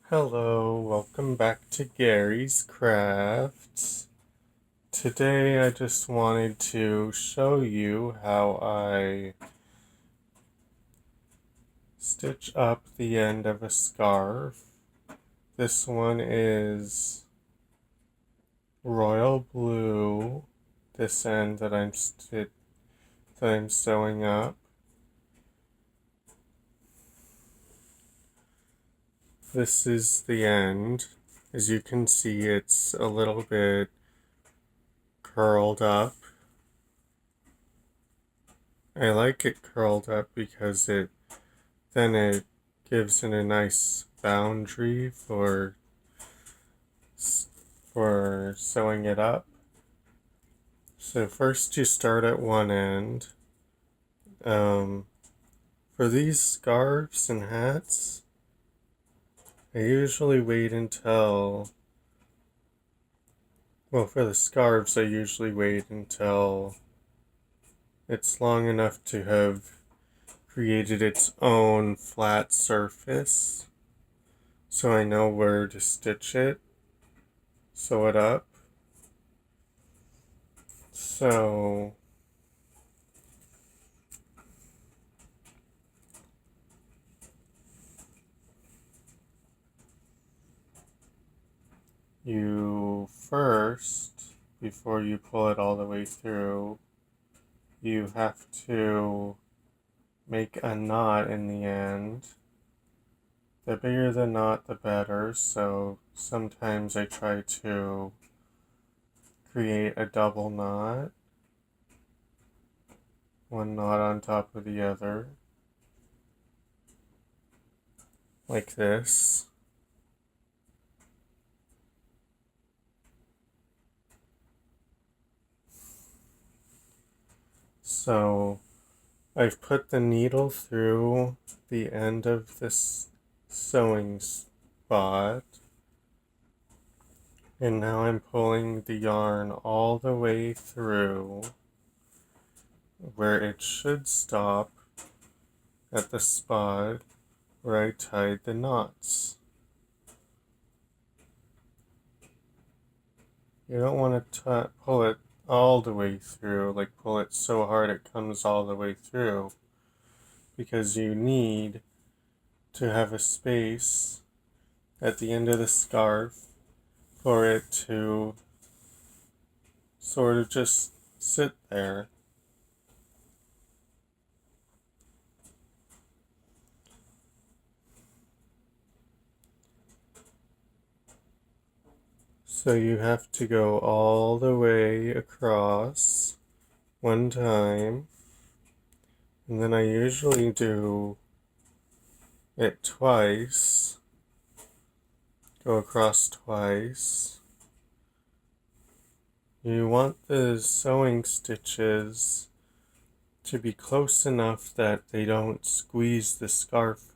Hello, welcome back to Gary's Crafts. Today I just wanted to show you how I stitch up the end of a scarf. This one is royal blue, this end that I'm sewing up. This is the end. As you can see, it's a little bit curled up. I like it curled up because then it gives it a nice boundary for sewing it up. So first you start at one end. For these scarves and hats, I usually wait until, for the scarves I usually wait until it's long enough to have created its own flat surface, so I know where to stitch it, sew it up. So you first, before you pull it all the way through, you have to make a knot in the end. The bigger the knot, the better, so sometimes I try to create a double knot, one knot on top of the other, like this. So I've put the needle through the end of this sewing spot, and now I'm pulling the yarn all the way through where it should stop at the spot where I tied the knots. You don't want to pull it all the way through, like pull it so hard it comes all the way through, because you need to have a space at the end of the scarf for it to sort of just sit there. So you have to go all the way across one time, and then I usually do it twice, go across twice. You want the sewing stitches to be close enough that they don't squeeze the scarf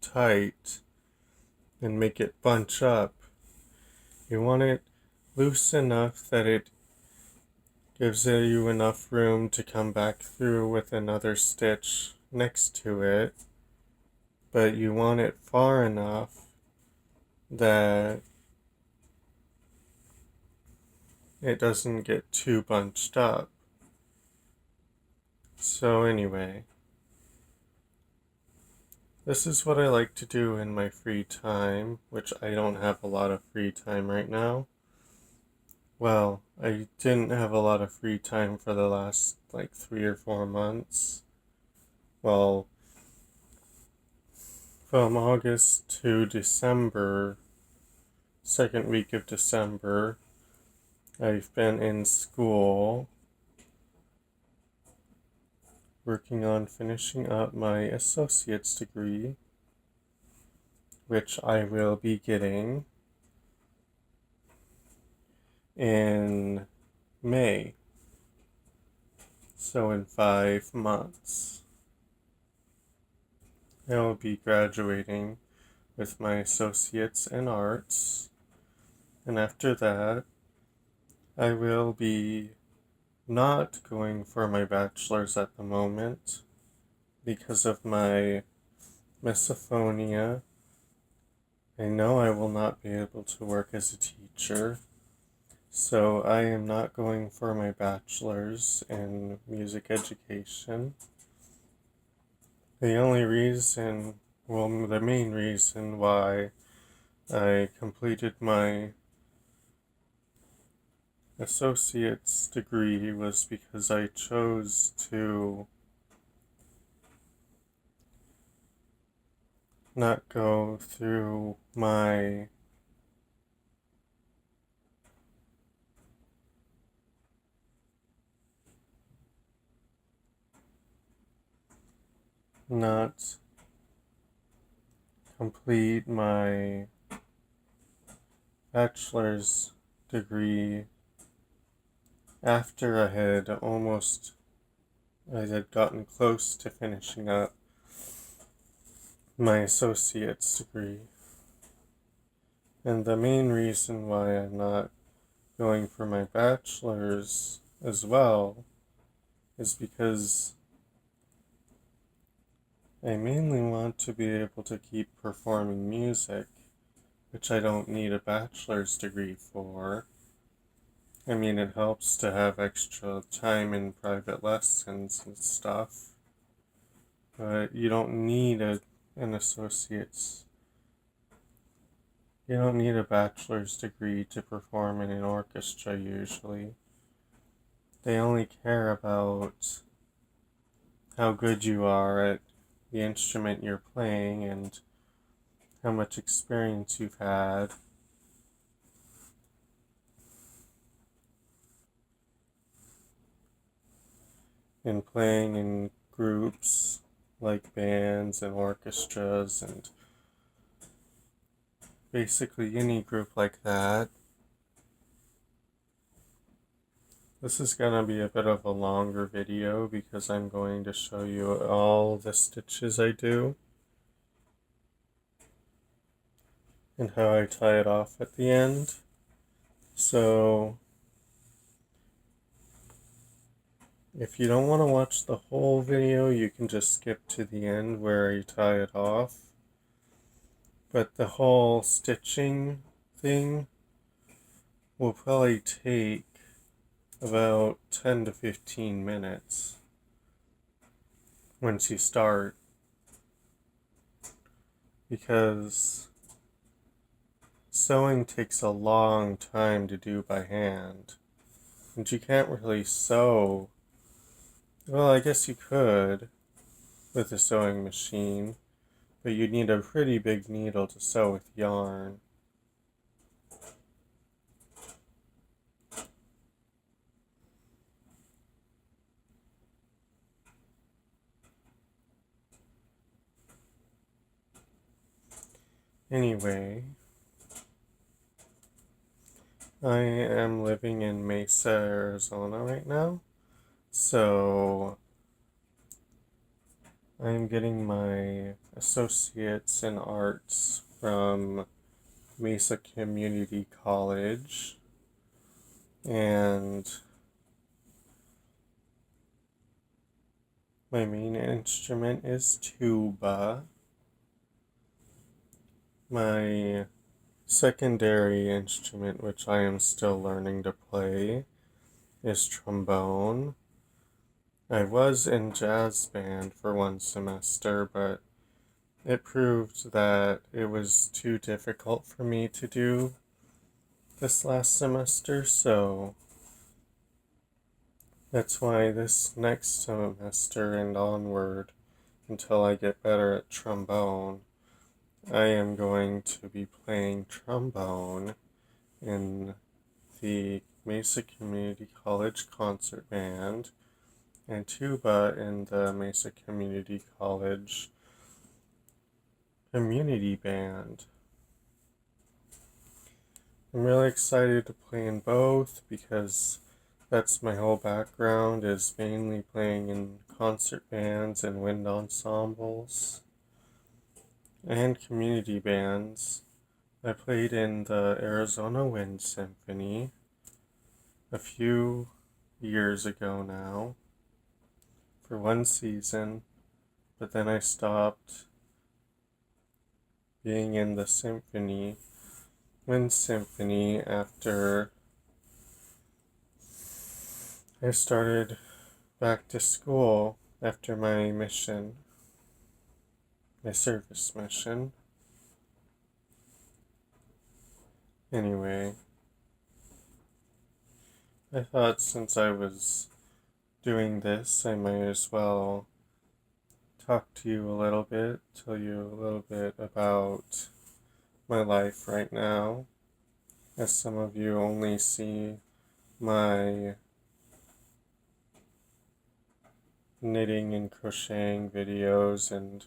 tight and make it bunch up. You want it loose enough that it gives you enough room to come back through with another stitch next to it, but you want it far enough that it doesn't get too bunched up. So anyway, this is what I like to do in my free time, which I don't have a lot of free time right now. Well, I didn't have a lot of free time for the last 3 or 4 months. Well, from August to December, second week of December, I've been in school working on finishing up my associate's degree, which I will be getting in May. So in 5 months, I will be graduating with my associates in arts, and after that, I will be not going for my bachelor's at the moment because of my misophonia I know I will not be able to work as a teacher, so I am not going for my bachelor's in music education. The only reason, well, the main reason why I completed my associate's degree was because I chose to not go through my not complete my bachelor's degree after I had gotten close to finishing up my associate's degree. And the main reason why I'm not going for my bachelor's as well is because I mainly want to be able to keep performing music, which I don't need a bachelor's degree for. I mean, it helps to have extra time in private lessons and stuff, but you don't need an associate's. You don't need a bachelor's degree to perform in an orchestra usually. They only care about how good you are at the instrument you're playing and how much experience you've had. In playing in groups like bands and orchestras and basically any group like that. This is going to be a bit of a longer video because I'm going to show you all the stitches I do and how I tie it off at the end. So if you don't want to watch the whole video, you can just skip to the end where I tie it off. But the whole stitching thing will probably take about 10 to 15 minutes once you start, because sewing takes a long time to do by hand, and you can't really sew. Well, I guess you could with a sewing machine, but you'd need a pretty big needle to sew with yarn. Anyway, I am living in Mesa, Arizona right now, so I'm getting my associates in arts from Mesa Community College, and my main instrument is tuba. My secondary instrument, which I am still learning to play, is trombone. I was in jazz band for one semester, but it proved that it was too difficult for me to do this last semester, so that's why this next semester and onward, until I get better at trombone, I am going to be playing trombone in the Mesa Community College Concert Band and tuba in the Mesa Community College Community Band. I'm really excited to play in both because that's my whole background, is mainly playing in concert bands and wind ensembles and community bands. I played in the Arizona Wind Symphony a few years ago now for one season, but then I stopped being in the wind symphony after I started back to school after my service mission. Anyway, I thought since I was doing this, I might as well talk to you a little bit, tell you a little bit about my life right now, as some of you only see my knitting and crocheting videos and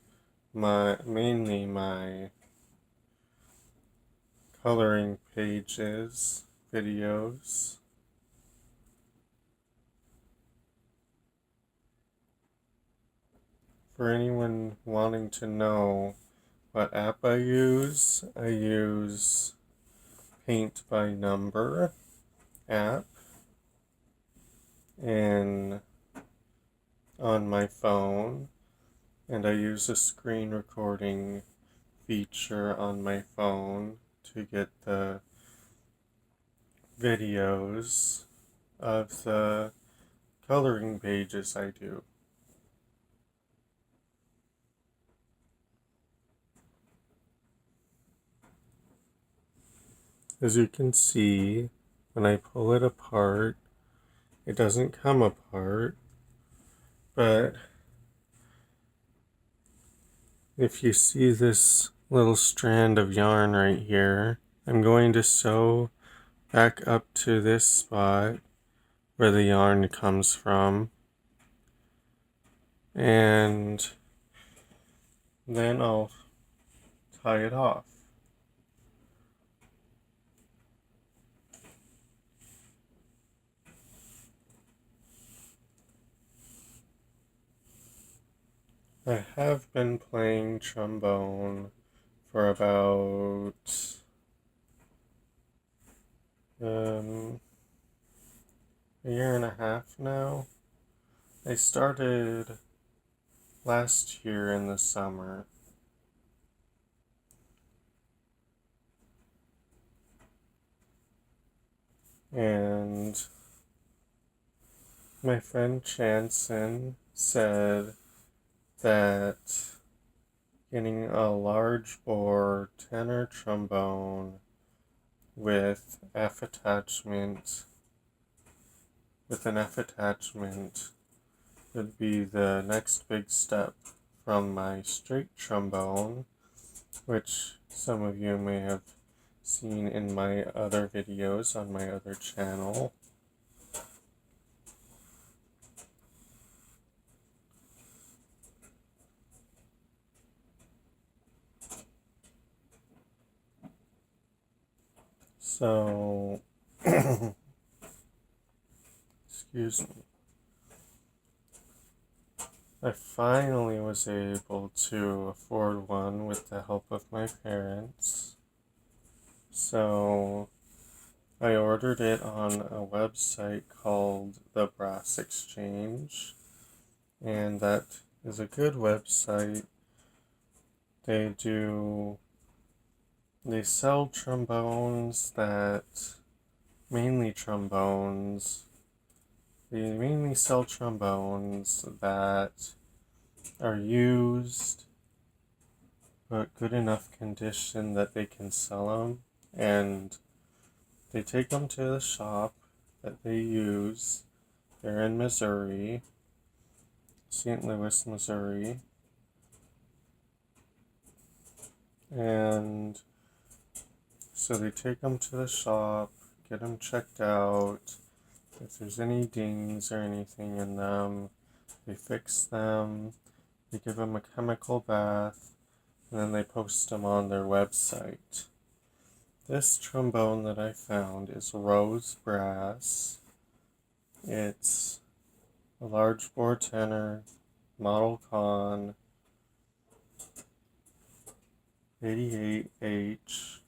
mainly my coloring pages videos. For anyone wanting to know what app I use Paint by Number app on my phone, and I use a screen recording feature on my phone to get the videos of the coloring pages I do. As you can see, when I pull it apart, it doesn't come apart, but if you see this little strand of yarn right here, I'm going to sew back up to this spot where the yarn comes from, and then I'll tie it off. I have been playing trombone for about a year and a half now. I started last year in the summer. And my friend Chanson said that getting a large bore tenor trombone with an F attachment would be the next big step from my straight trombone, which some of you may have seen in my other videos on my other channel. So, excuse me. I finally was able to afford one with the help of my parents. So, I ordered it on a website called The Brass Exchange, and that is a good website. They sell trombones They mainly sell trombones that are used but good enough condition that they can sell them, and they take them to the shop that they use. They're in Missouri, St. Louis, Missouri, and so they take them to the shop, get them checked out. If there's any dings or anything in them, they fix them, they give them a chemical bath, and then they post them on their website. This trombone that I found is Rose Brass. It's a large bore tenor, Model Con 88H.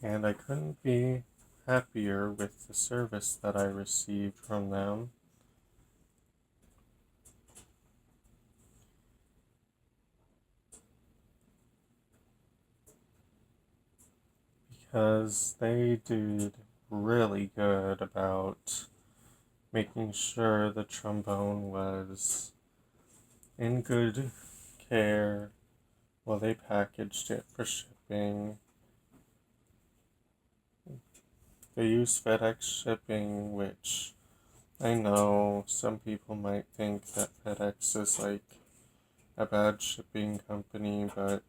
And I couldn't be happier with the service that I received from them. because they did really good about making sure the trombone was in good care while they packaged it for shipping. They use FedEx shipping, which I know some people might think that FedEx is like a bad shipping company, but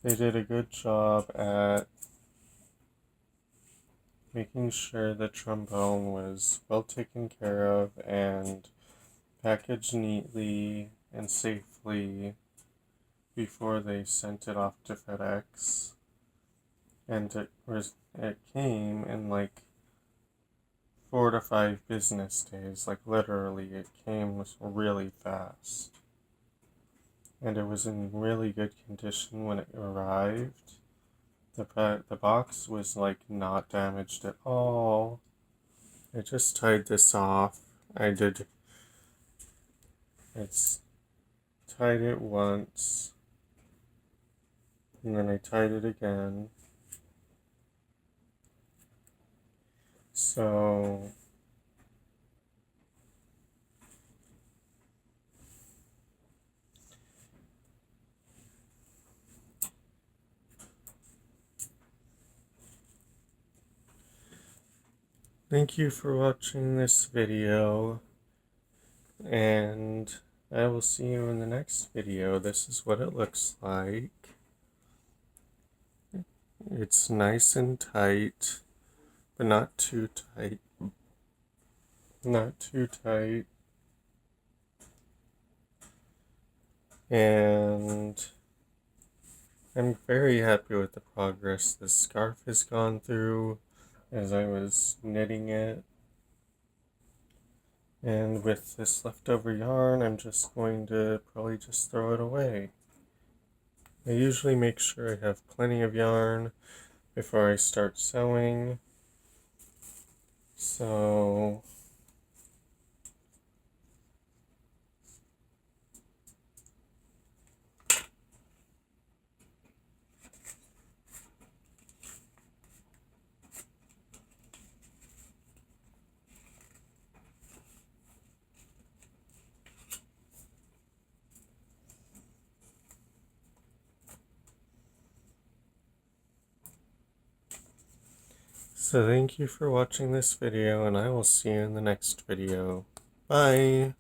they did a good job at making sure the trombone was well taken care of and packaged neatly and safely before they sent it off to FedEx. And it came in like 4 to 5 business days. Like literally, it came really fast. And it was in really good condition when it arrived. The box was like not damaged at all. I just tied this off. It's tied it once, and then I tied it again. So thank you for watching this video, and I will see you in the next video. This is what it looks like. It's nice and tight, but not too tight. Not too tight. And I'm very happy with the progress this scarf has gone through as I was knitting it. And with this leftover yarn, I'm just going to probably just throw it away. I usually make sure I have plenty of yarn before I start sewing. So thank you for watching this video, and I will see you in the next video. Bye!